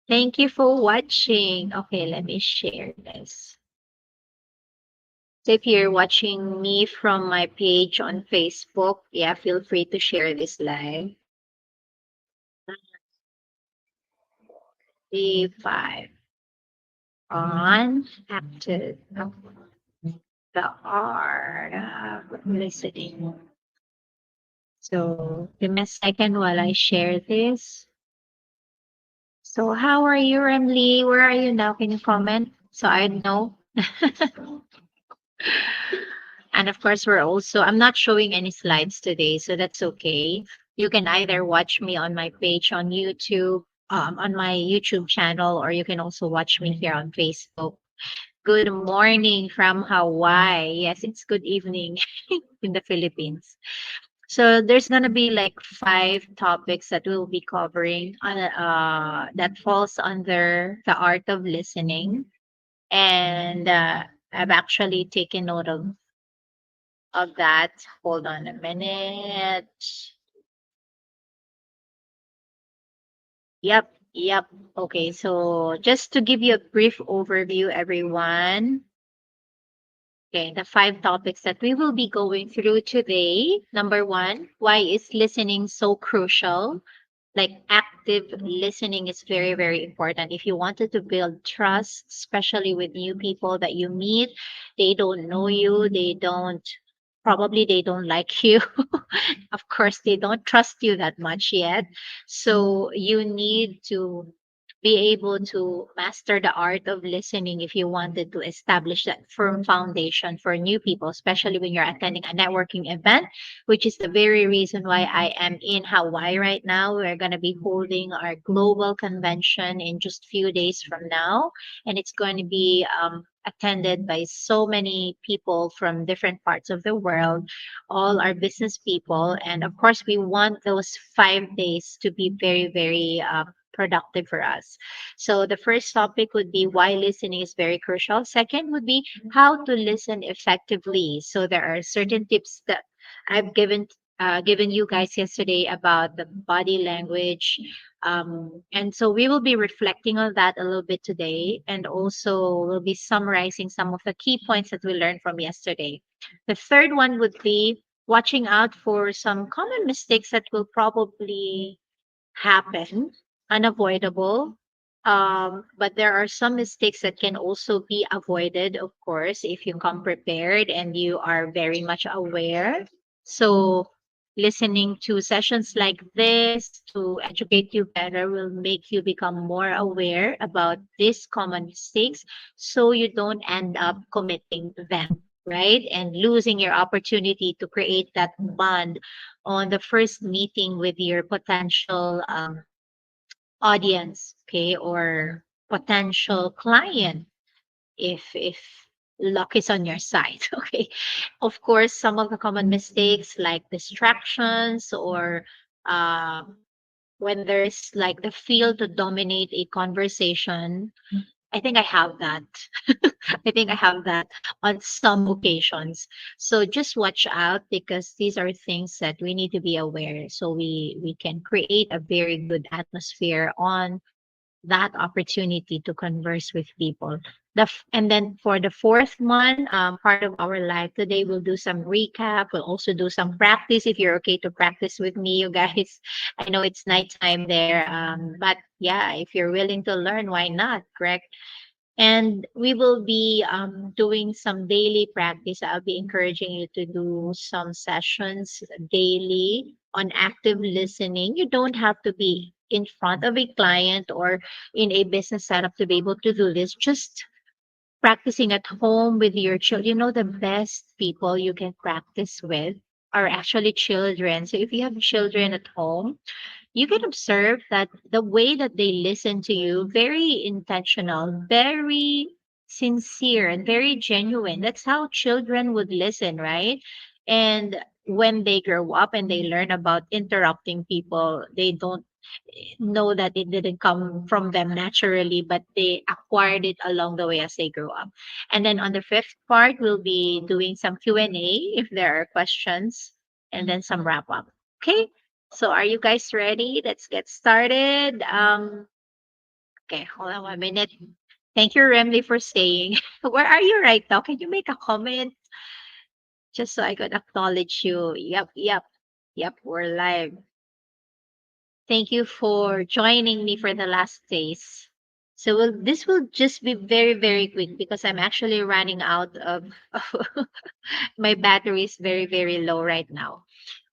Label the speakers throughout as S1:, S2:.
S1: Thank you for watching. Okay, let me share this. So if you're watching me from my page on Facebook, yeah, feel free to share this live. D5 on active the art of listening. So give me a second while I share this. So how are you, Remly? Where are you now? Can you comment so I know? And of course, I'm not showing any slides today, so that's okay. You can either watch me on my page on YouTube, on my YouTube channel, or you can also watch me here on Facebook. Good morning from Hawaii. Yes, it's good evening in the Philippines. So there's gonna be like five topics that we'll be covering on that falls under the art of listening, and I've actually taken note of that. Hold on a minute. Yep, yep. Okay, so just to give you a brief overview, everyone. Okay, the five topics that we will be going through today. Number one, why is listening so crucial? Like active listening is very, very important. If you wanted to build trust, especially with new people that you meet, they don't know you, they don't like you. Of course, they don't trust you that much yet. So you need to be able to master the art of listening if you wanted to establish that firm foundation for new people, especially when you're attending a networking event, which is the very reason why I am in Hawaii right now. We're going to be holding our global convention in just few days from now, and it's going to be attended by so many people from different parts of the world, all our business people. And of course, we want those 5 days to be very, very productive for us. So the first topic would be why listening is very crucial. Second would be how to listen effectively. So there are certain tips that I've given you guys yesterday about the body language. And so we will be reflecting on that a little bit today, and also we'll be summarizing some of the key points that we learned from yesterday. The third one would be watching out for some common mistakes that will probably happen, unavoidable. But there are some mistakes that can also be avoided, of course, if you come prepared and you are very much aware. So, listening to sessions like this to educate you better will make you become more aware about these common mistakes so you don't end up committing them, right? And losing your opportunity to create that bond on the first meeting with your potential audience, okay, or potential client, if luck is on your side. Okay, of course, some of the common mistakes like distractions or when there's like the feel to dominate a conversation. I think I have that. I think I have that on some occasions. So just watch out because these are things that we need to be aware so we can create a very good atmosphere on that opportunity to converse with people. And then for the fourth one, part of our life today, we'll do some recap. We'll also do some practice if you're okay to practice with me, you guys. I know it's nighttime there, but yeah, if you're willing to learn, why not? Correct. And we will be doing some daily practice. I'll be encouraging you to do some sessions daily on active listening. You don't have to be in front of a client or in a business setup to be able to do this. Just practicing at home with your children. You know, the best people you can practice with are actually children. So if you have children at home, you can observe that the way that they listen to you, very intentional, very sincere, and very genuine. That's how children would listen, right? And when they grow up and they learn about interrupting people, they don't know that it didn't come from them naturally, but they acquired it along the way as they grow up. And then on the fifth part, we'll be doing some Q&A if there are questions, and then some wrap up. Okay, so are you guys ready? Let's get started. Okay, hold on 1 minute. Thank you, Remley, for staying. Where are you right now? Can you make a comment just so I could acknowledge you? Yep, yep, yep, we're live. Thank you for joining me for the last days. So this will just be very, very quick because I'm actually running out of my battery is very, very low right now.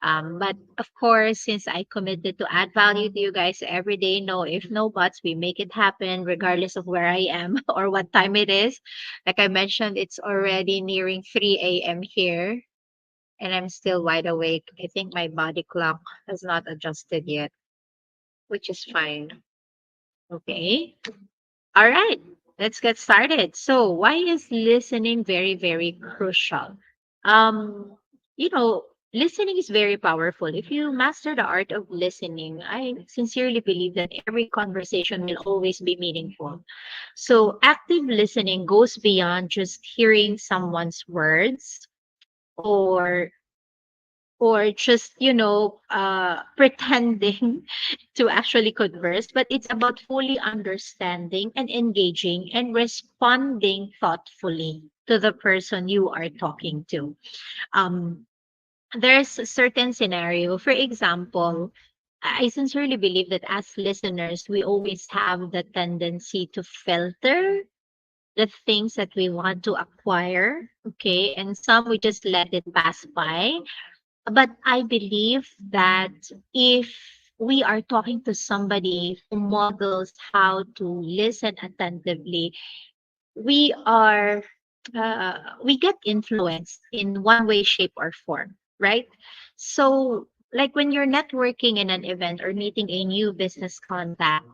S1: But of course, since I committed to add value to you guys every day, no if no buts, we make it happen regardless of where I am or what time it is. Like I mentioned, it's already nearing 3 a.m. here and I'm still wide awake. I think my body clock has not adjusted yet, which is fine. Okay. All right. Let's get started. So, why is listening very, very crucial? Um, you know, Listening is very powerful. If you master the art of listening, I sincerely believe that every conversation will always be meaningful. So, active listening goes beyond just hearing someone's words or just pretending to actually converse, but it's about fully understanding and engaging and responding thoughtfully to the person you are talking to. um there's a certain scenario, for example, I sincerely believe that as listeners we always have the tendency to filter the things that we want to acquire, okay, and some we just let it pass by. But I believe that if we are talking to somebody who models how to listen attentively, we are we get influenced in one way, shape, or form, right? So, like when you're networking in an event or meeting a new business contact,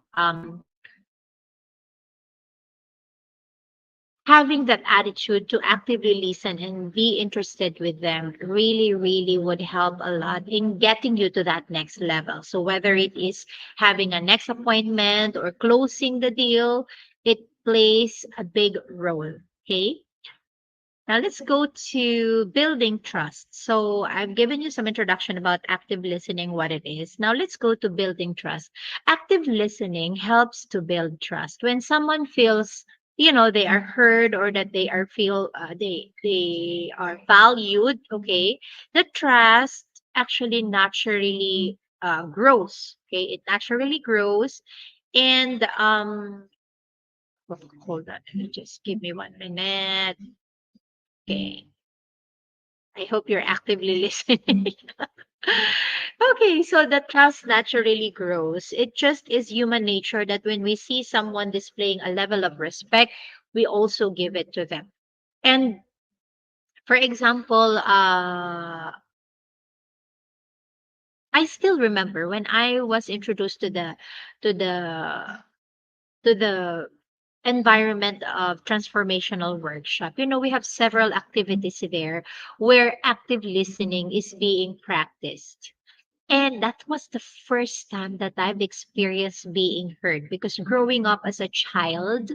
S1: having that attitude to actively listen and be interested with them really, really would help a lot in getting you to that next level. So, whether it is having a next appointment or closing the deal, it plays a big role. Okay. Now let's go to building trust. So I've given you some introduction about active listening, what it is. Now let's go to building trust. Active listening helps to build trust. When someone feels, they are heard or that they are feel they are valued, okay, the trust actually naturally grows. Okay, it naturally grows, and hold on, just give me 1 minute. Okay. I hope you're actively listening. Okay, so the trust naturally grows. It just is human nature that when we see someone displaying a level of respect, we also give it to them. And for example, I still remember when I was introduced to the to the environment of transformational workshop. We have several activities there where active listening is being practiced. And that was the first time that I've experienced being heard because growing up as a child,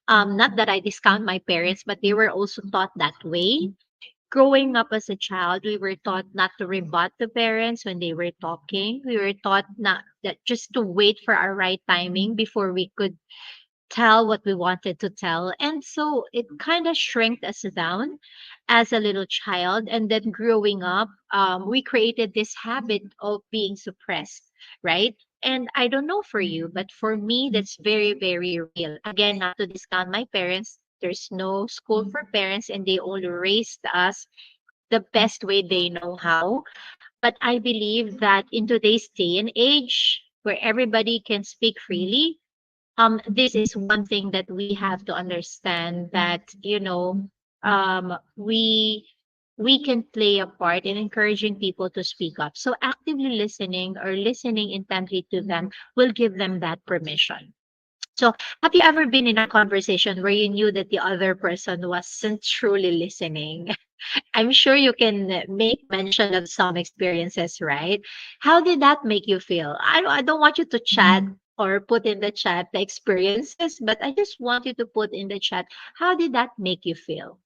S1: not that I discount my parents, but they were also taught that way. Growing up as a child, we were taught not to rebut the parents when they were talking. We were taught not that just to wait for our right timing before we could tell what we wanted to tell. And so it kind of shrinked us down as a little child. And then growing up, we created this habit of being suppressed, right? And I don't know for you, but for me, that's very, very real. Again, not to discount my parents. There's no school for parents, and they only raised us the best way they know how. But I believe that in today's day and age, where everybody can speak freely, this is one thing that we have to understand, that we can play a part in encouraging people to speak up. So actively listening or listening intently to them will give them that permission. So have you ever been in a conversation where you knew that the other person wasn't truly listening? I'm sure you can make mention of some experiences, right? How did that make you feel? I don't want you to chat or put in the chat the experiences, but I just want you to put in the chat, how did that make you feel?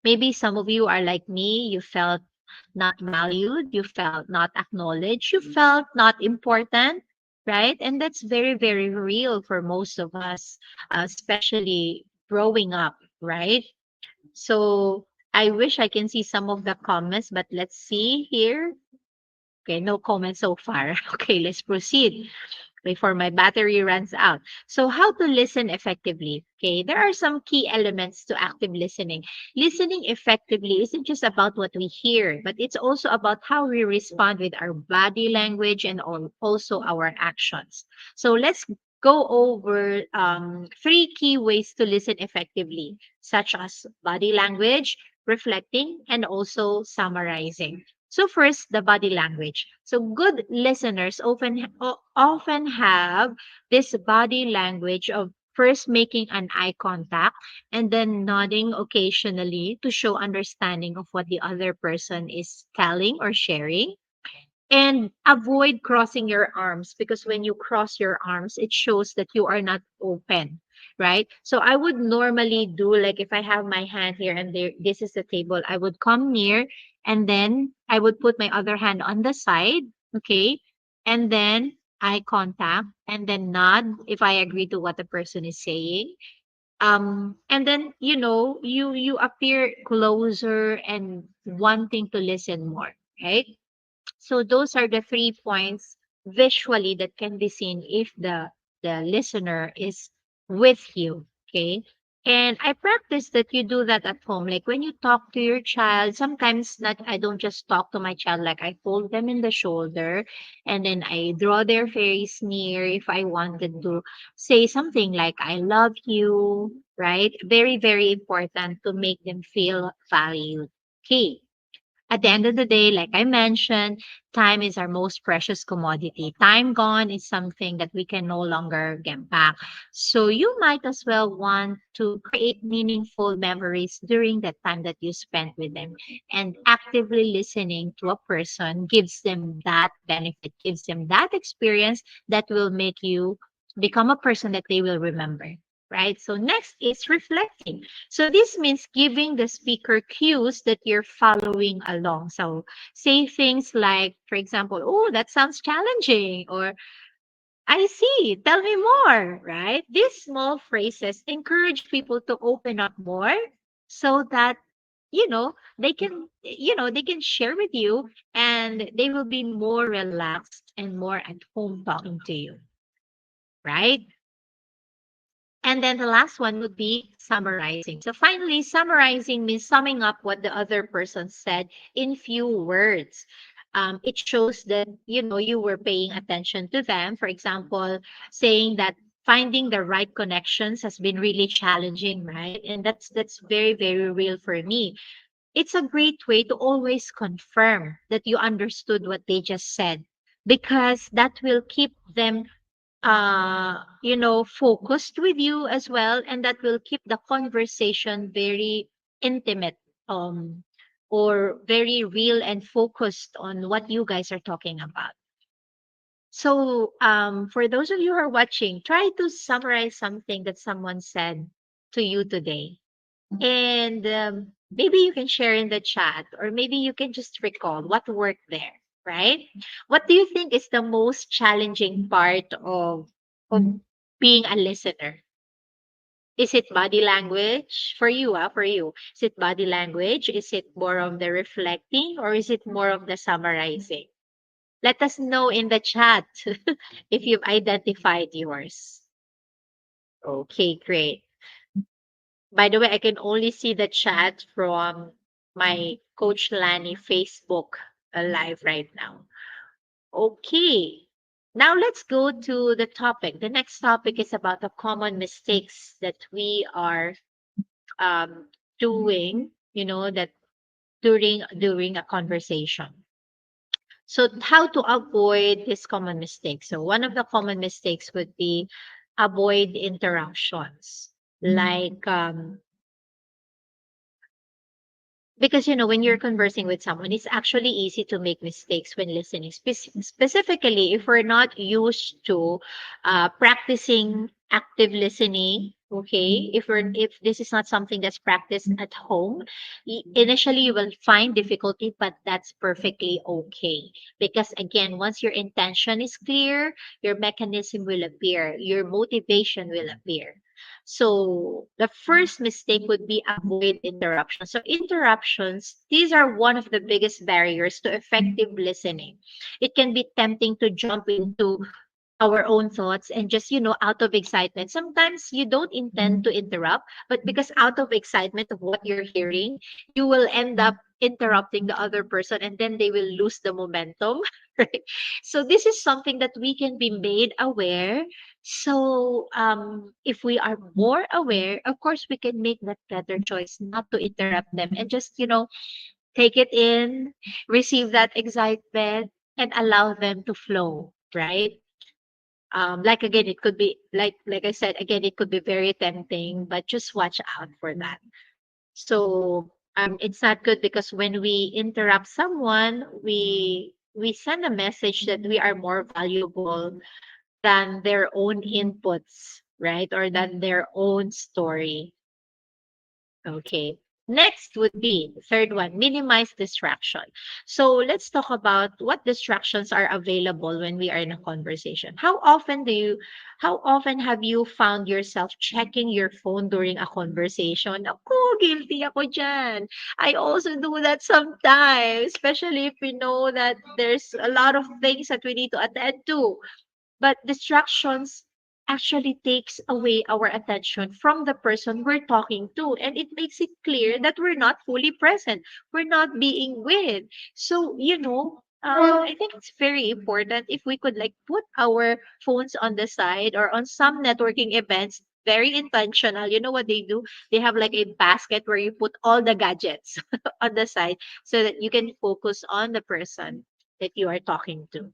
S1: Maybe some of you are like me, you felt not valued, you felt not acknowledged, you felt not important. right? And that's very, very real for most of us, especially growing up, right? So I wish I can see some of the comments, but let's see here. Okay, no comments so far. Okay, let's proceed before my battery runs out. So, how to listen effectively? Okay, there are some key elements to active listening. Listening effectively isn't just about what we hear, but it's also about how we respond with our body language and also our actions. So, let's go over three key ways to listen effectively, such as body language, reflecting, and also summarizing. So first, the body language. So good listeners often have this body language of first making an eye contact and then nodding occasionally to show understanding of what the other person is telling or sharing. And avoid crossing your arms, because when you cross your arms, it shows that you are not open, right? So I would normally do, like, if I have my hand here and there, this is the table, I would come near and then I would put my other hand on the side, okay? And then eye contact and then nod if I agree to what the person is saying. And then, you appear closer and wanting to listen more, right? So those are the 3 points visually that can be seen if the listener is with you. Okay. And I practice that you do that at home. Like when you talk to your child, sometimes not I don't just talk to my child, like I fold them in the shoulder and then I draw their face near if I wanted to say something like I love you, right? Very, very important to make them feel valued. Okay. At the end of the day, like I mentioned, time is our most precious commodity. Time gone is something that we can no longer get back. So you might as well want to create meaningful memories during the time that you spent with them. And actively listening to a person gives them that benefit, gives them that experience that will make you become a person that they will remember. Right. So next is reflecting. So this means giving the speaker cues that you're following along. So say things like, for example, oh, that sounds challenging, or I see, tell me more, right? These small phrases encourage people to open up more so that they can share with you and they will be more relaxed and more at home talking to you, right? And then the last one would be summarizing. So finally, summarizing means summing up what the other person said in few words. It shows that you were paying attention to them. For example, saying that finding the right connections has been really challenging, right? And that's very, very real for me. It's a great way to always confirm that you understood what they just said, because that will keep them focused with you as well, and that will keep the conversation very intimate, um or very real and focused on what you guys are talking about. So for those of you who are watching, try to summarize something that someone said to you today, and maybe you can share in the chat, or maybe you can just recall what worked there, right? What do you think is the most challenging part of being a listener? Is it body language for you? For you, is it body language? Is it more of the reflecting, or is it more of the summarizing? Let us know in the chat if you've identified yours. Okay, great. By the way, I can only see the chat from my Coach Lani Facebook live right now. Okay. Now let's go to the topic. The next topic is about the common mistakes that we are um, doing, that during a conversation. So how to avoid this common mistake? So one of the common mistakes would be avoid interruptions. Like because when you're conversing with someone, it's actually easy to make mistakes when listening. Specifically, if we're not used to practicing active listening, okay? If this is not something that's practiced at home, initially you will find difficulty, but that's perfectly okay. Because again, once your intention is clear, your mechanism will appear, your motivation will appear. So the first mistake would be avoid interruptions. So interruptions, these are one of the biggest barriers to effective listening. It can be tempting to jump into our own thoughts and just, out of excitement. Sometimes you don't intend to interrupt, but because out of excitement of what you're hearing, you will end up interrupting the other person and then they will lose the momentum. Right? So this is something that we can be made aware. So if we are more aware, of course, we can make that better choice not to interrupt them and just, take it in, receive that excitement, and allow them to flow, right? Like again, it could be like I said, again, it could be very tempting, but just watch out for that. So it's not good because when we interrupt someone, we send a message that we are more valuable than their own inputs, right? Or than their own story. Okay. Next would be the third one, minimize distraction. So let's talk about what distractions are available when we are in a conversation. How often have you found yourself checking your phone during a conversation? Ako, guilty ako dyan. I also do that sometimes, especially if we know that there's a lot of things that we need to attend to. But distractions actually takes away our attention from the person we're talking to, and it makes it clear that we're not fully present, we're not being with. So I think it's very important if we could like put our phones on the side, or on some networking events, very intentional. You know what they do? They have like a basket where you put all the gadgets on the side so that you can focus on the person that you are talking to.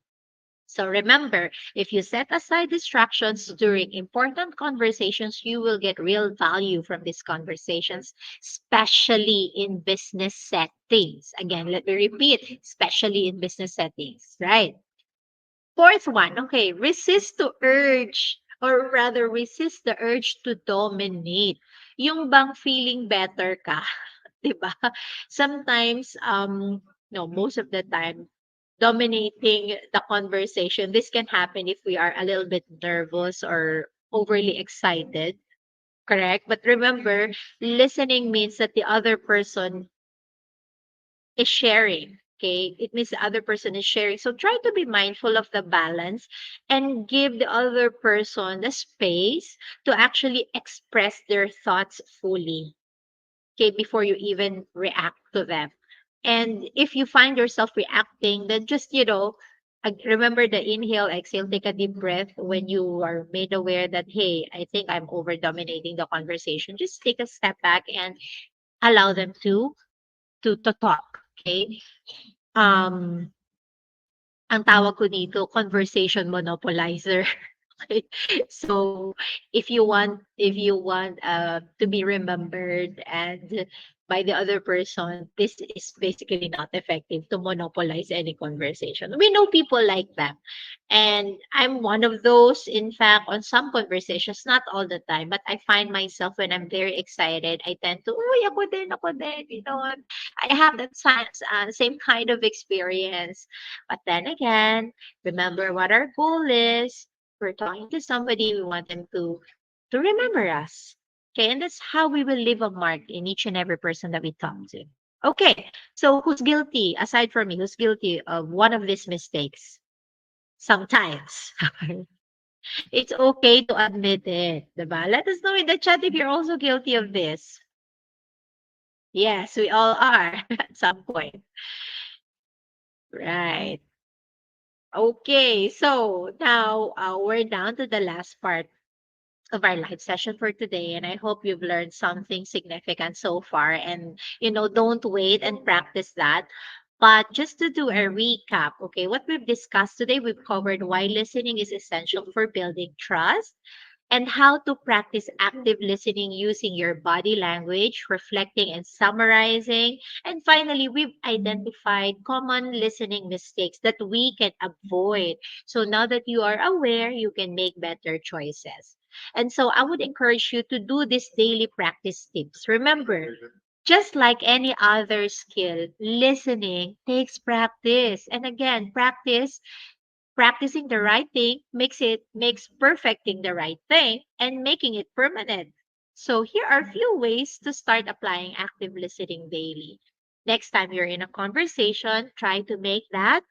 S1: So remember, if you set aside distractions during important conversations, you will get real value from these conversations, especially in business settings. Again, let me repeat, especially in business settings, right? Fourth one, okay, resist to urge, or rather resist the urge to dominate. Yung bang feeling better ka, 'di ba? Sometimes, no, most of the time, dominating the conversation. This can happen if we are a little bit nervous or overly excited, correct? But remember, listening means that the other person is sharing. Okay, it means the other person is sharing. So try to be mindful of the balance and give the other person the space to actually express their thoughts fully. Okay, before you even react to them. And if you find yourself reacting, then just, remember the inhale, exhale, take a deep breath when you are made aware that, hey, I think I'm over dominating the conversation. Just take a step back and allow them to talk. Okay. Um, ang tawag ko dito, conversation monopolizer. Okay. So if you want to be remembered and by the other person, this is basically not effective to monopolize any conversation. We know people like that. And I'm one of those, in fact, on some conversations, not all the time, but I find myself when I'm very excited, I tend to, uy, ako din, I have that same kind of experience. But then again, remember what our goal is. We're talking to somebody, we want them to remember us. Okay, and that's how we will leave a mark in each and every person that we talk to. Okay, so who's guilty, aside from me, who's guilty of one of these mistakes? Sometimes. It's okay to admit it, diba? Let us know in the chat if you're also guilty of this. Yes, we all are at some point. Right. Okay, so now we're down to the last part of our live session for today, and I hope you've learned something significant so far. And don't wait and practice that. But just to do a recap, okay, what we've discussed today, we've covered why listening is essential for building trust, and how to practice active listening using your body language, reflecting and summarizing. And finally, we've identified common listening mistakes that we can avoid. So now that you are aware, you can make better choices. And so I would encourage you to do these daily practice tips. Remember, just like any other skill, listening takes practice. And again, practicing the right thing makes perfecting the right thing and making it permanent. So here are a few ways to start applying active listening daily. Next time you're in a conversation, try to make that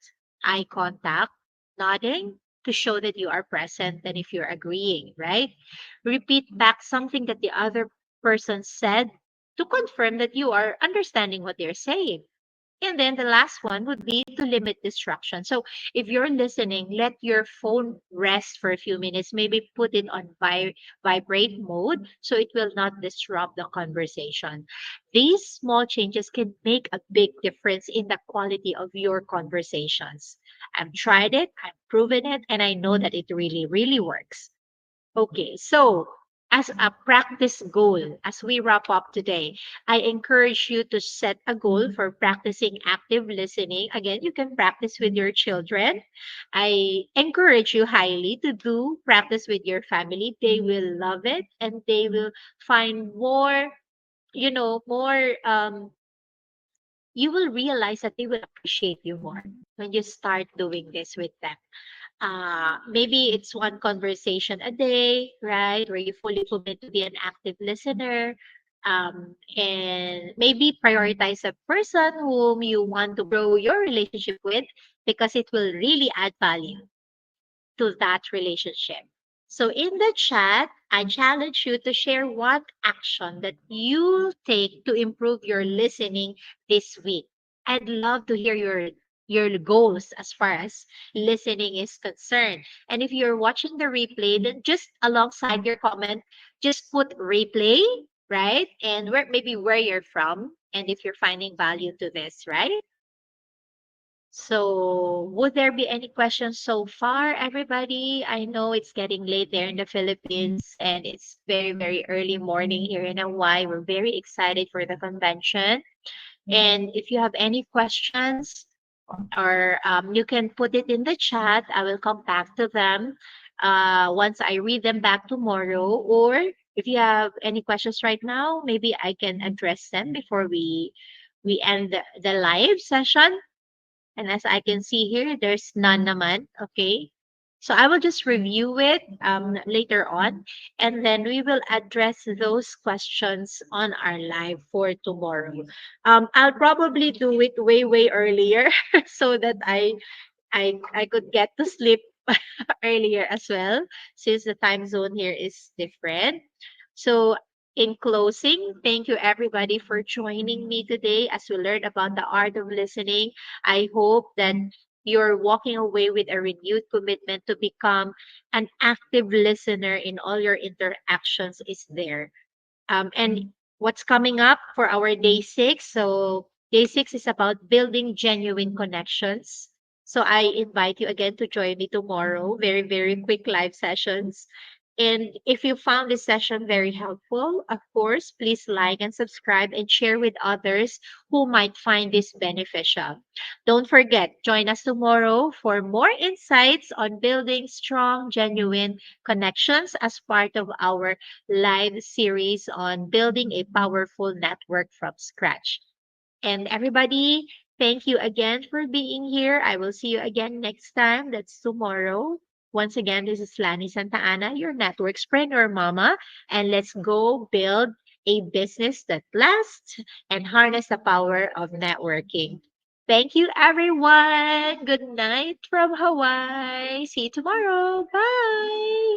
S1: eye contact, nodding to show that you are present and if you're agreeing, right? Repeat back something that the other person said to confirm that you are understanding what they're saying. And then the last one would be to limit distraction. So if you're listening, let your phone rest for a few minutes. Maybe put it on vibrate mode so it will not disrupt the conversation. These small changes can make a big difference in the quality of your conversations. I've tried it, I've proven it, and I know that it really, really works. Okay, so as a practice goal, as we wrap up today, I encourage you to set a goal for practicing active listening. Again, you can practice with your children. I encourage you highly to do practice with your family. They will love it and they will find more, more you will realize that they will appreciate you more when you start doing this with them. Maybe it's one conversation a day, right? Where you fully commit to be an active listener. And maybe prioritize a person whom you want to grow your relationship with because it will really add value to that relationship. So in the chat, I challenge you to share one action that you take to improve your listening this week. I'd love to hear your goals as far as listening is concerned. And if you're watching the replay, then just alongside your comment, just put replay, right? And where you're from and if you're finding value to this, right? So, would there be any questions so far, everybody? I know it's getting late there in the Philippines and it's very, very early morning here in Hawaii. We're very excited for the convention. And if you have any questions or you can put it in the chat, I will come back to them once I read them back tomorrow. Or if you have any questions right now, maybe I can address them before we end the live session. And as I can see here, there's none naman. Okay. So I will just review it later on, and then we will address those questions on our live for tomorrow. I'll probably do it way, way earlier so that I could get to sleep earlier as well, since the time zone here is different. So, in closing, thank you everybody for joining me today as we learn about the art of listening. I hope that you're walking away with a renewed commitment to become an active listener in all your interactions is there. And what's coming up for our day 6? So, day 6 is about building genuine connections. So, I invite you again to join me tomorrow. Very, very quick live sessions. And if you found this session very helpful, of course, please like and subscribe and share with others who might find this beneficial. Don't forget, join us tomorrow for more insights on building strong, genuine connections as part of our live series on building a powerful network from scratch. And everybody, thank you again for being here. I will see you again next time. That's tomorrow. Once again, this is Lani Santa Ana, your networkpreneur mama, and let's go build a business that lasts and harness the power of networking. Thank you, everyone. Good night from Hawaii. See you tomorrow. Bye.